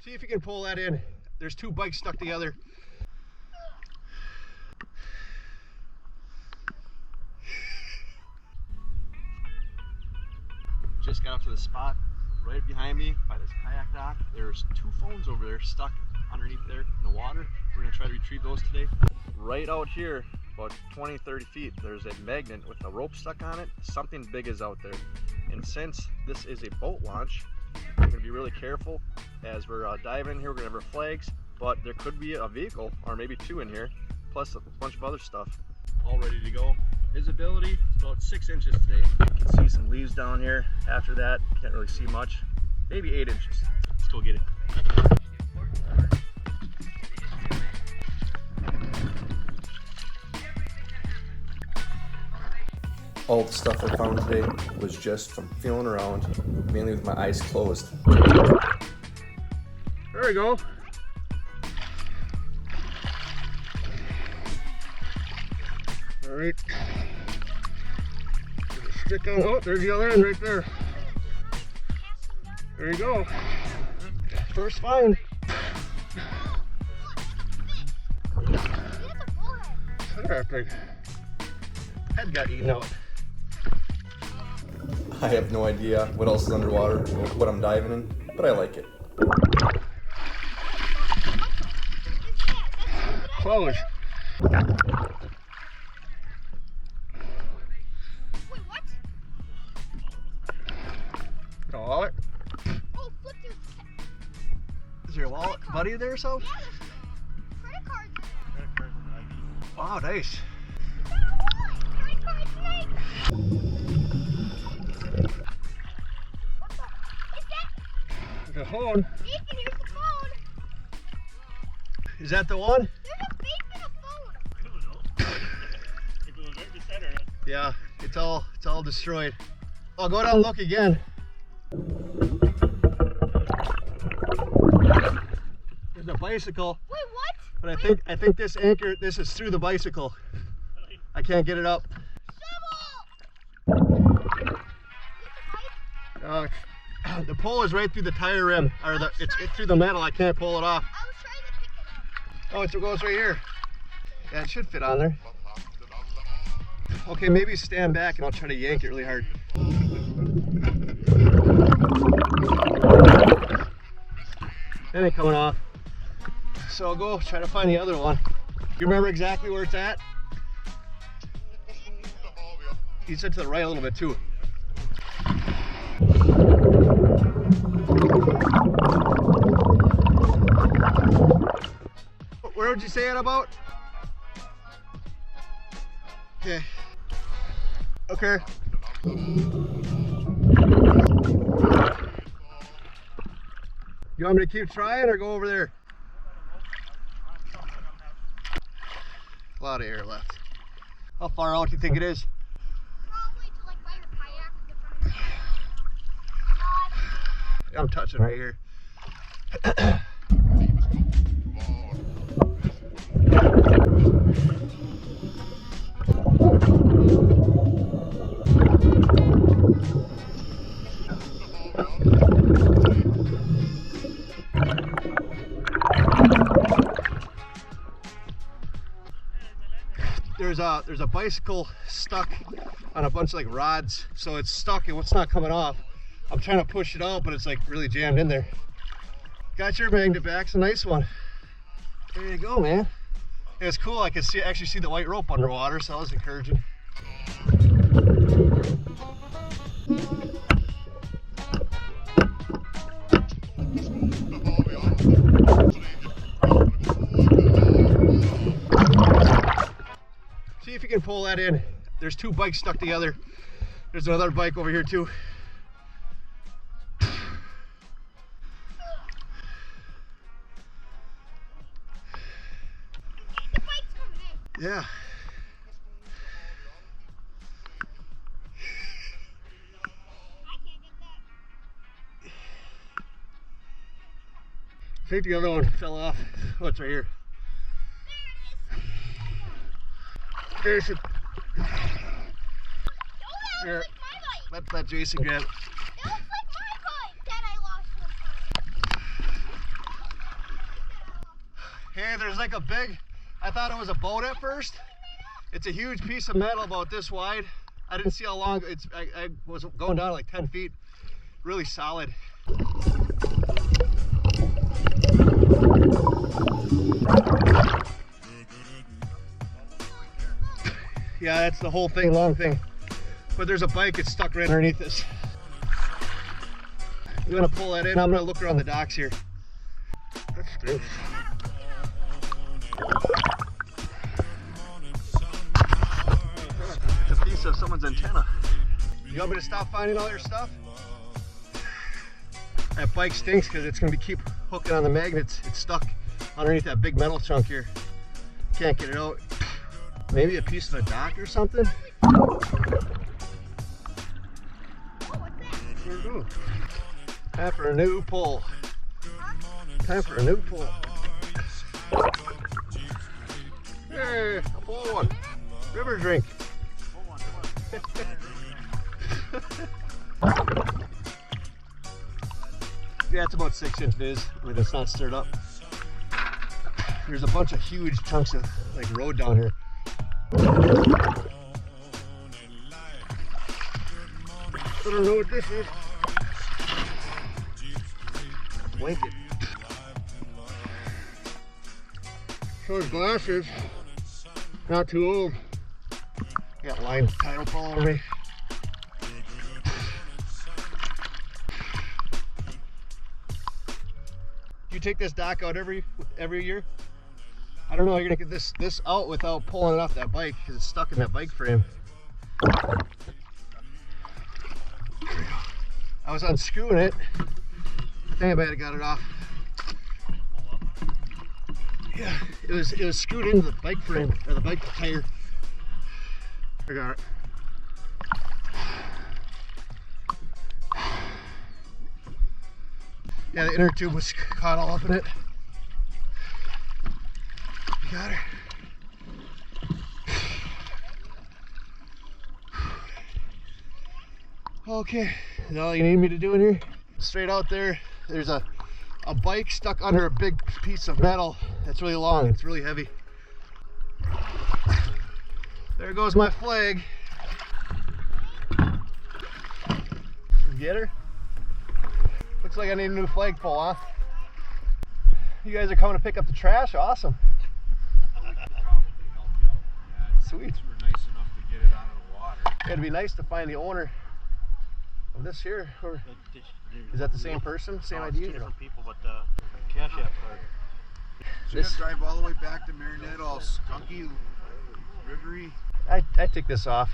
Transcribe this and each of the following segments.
See if you can pull that in. There's two bikes stuck together. Just got up to the spot right behind me by this kayak dock. There's two phones over there stuck underneath there in the water. We're gonna try to retrieve those today. Right out here, about 20-30 feet, there's a magnet with a rope stuck on it. Something big is out there. And since this is a boat launch, we're gonna be really careful as we're diving in here. We're gonna have our flags, but there could be a vehicle or maybe two in here, plus a bunch of other stuff. All ready to go. Visibility is about 6 inches today. You can see some leaves down here. After that, can't really see much. Maybe 8 inches. Let's go get it. All the stuff I found today was just from feeling around, mainly with my eyes closed. There we go. All right. Stick on. Oh, there's the other end right there. There you go. First find. Look at that thing. Head got eaten out. I have no idea what else is underwater, what I'm diving in, but I like it. Close. Wait, what? Got a wallet? Oh, flip your... Is there a wallet buddy there or so? Yeah, there's credit cards in there. Wow, nice. Credit cards, nice. What the? Is that? There's a phone. Ethan, here's the phone. Is that the one? There's a vape and a phone. I don't know. If it was right beside her, Yeah, it's all destroyed. I'll go down and look again. There's a bicycle, Wait, what? but I think this anchor, this is through the bicycle. I can't get it up. Shovel! The pole is right through the tire rim, or it's through the metal. I can't pull it off. I was trying to pick it up. Oh, it goes right here. Yeah, it should fit on there. Okay, maybe stand back and I'll try to yank it really hard. That ain't coming off. So I'll go try to find the other one. You remember exactly where it's at? You said to the right a little bit too. Where would you say it about? Okay. Okay. You want me to keep trying or go over there? A lot of air left. How far out do you think it is? Probably to like by your kayak in front of you. I'm touching right here. There's a bicycle stuck on a bunch of like rods, so it's stuck and it's not coming off. I'm trying to push it out, but it's like really jammed in there. Got your magnet back, it's a nice one. There you go, man. It was cool. I could actually see the white rope underwater, so that was encouraging. See if you can pull that in. There's two bikes stuck together. There's another bike over here too. The bike's coming in. Yeah. I can't get that. I think the other one fell off. Oh, it's right here. There it is. Jason. Oh, that Here. was like my bike. Let Jason grab it. That was like my bike that I lost one time. Hey, there's like a big, I thought it was a boat at first. It's a huge piece of metal about this wide. I didn't see how long it's, I was going down like 10 feet. Really solid. Yeah, that's the whole thing, long thing. But there's a bike, it's stuck right underneath this. I'm gonna pull that in, I'm gonna look around the docks here. That's good. It's a piece of someone's antenna. You want me to stop finding all your stuff? That bike stinks because it's gonna keep hooking on the magnets. It's stuck underneath that big metal chunk here. Can't get it out. Maybe a piece of a dock or something? Time for a new pull. Time for a new pull. Hey, a full one. River drink. Yeah, it's about 6-inch viz when it's not stirred up. There's a bunch of huge chunks of like road down here. I don't know what this is. Blanket. Those glasses, not too old. Got line title all over me. Do you take this dock out every year? I don't know how you're gonna get this out without pulling it off that bike because it's stuck in that bike frame. I was unscrewing it. Dang, I got it off. Yeah, it was screwed into the bike frame or the bike tire. I got it. Yeah, the inner tube was caught all up in it. You got her. Okay, is that all you need me to do in here? Straight out there, there's a bike stuck under a big piece of metal that's really long, it's really heavy. There goes my flag. Get her? Looks like I need a new flagpole, huh? You guys are coming to pick up the trash? Awesome. Sweet. We're nice enough to get it out of the water. It'd be nice to find the owner of this here. Or is that the same person? Same idea? Two different people, but cash app card. So you're gonna drive all the way back to Marinette, all skunky, rivery. I take this off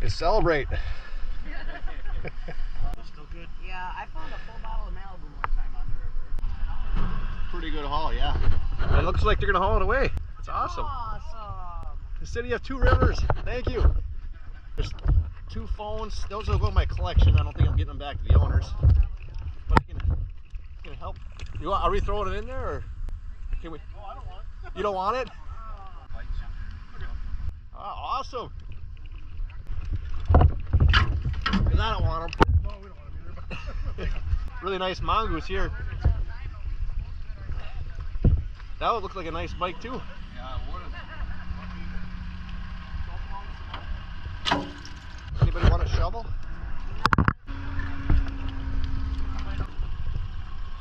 and celebrate. Still good. Yeah, I found a full bottle of Malibu one time on the river. Pretty good haul, yeah. It looks like they're gonna haul it away. It's awesome. Awesome. The city of Two Rivers. Thank you. There's 2 phones. Those will go in my collection. I don't think I'm getting them back to the owners. But I can help. Are we throwing it in there or can we? Oh, I don't want it. You don't want it? Oh, awesome. 'Cause I don't want them. No, we don't want them either. Really nice mongoose here. That would look like a nice bike too. Yeah, what Anybody want a shovel?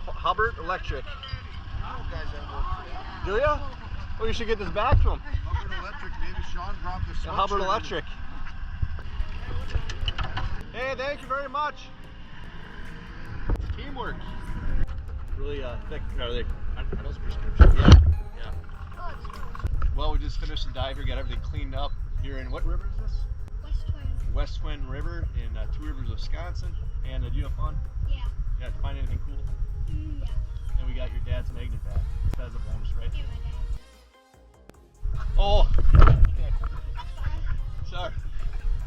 Hubbard Electric. guys that work for that. Do ya? Well, you should get this back to him. Hubbard Electric, maybe Sean dropped the Yeah, Hubbard Electric. Hey, thank you very much. Teamwork. Really thick. Are those prescriptions? Yeah. Yeah. Well, we just finished the dive here, got everything cleaned up here in what river is this? West Twin River in Two Rivers, Wisconsin. And did you have fun? Yeah. Yeah, did you find anything cool? Yeah. And we got your dad's magnet back. That's a bonus, right? Yeah, my dad. Oh! Sorry.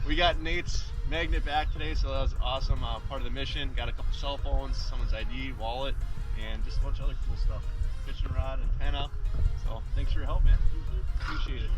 We got Nate's magnet back today, so that was awesome. Part of the mission. Got a couple cell phones, someone's ID, wallet, and just a bunch of other cool stuff. Fishing rod, antenna. So thanks for your help, man. Appreciate it.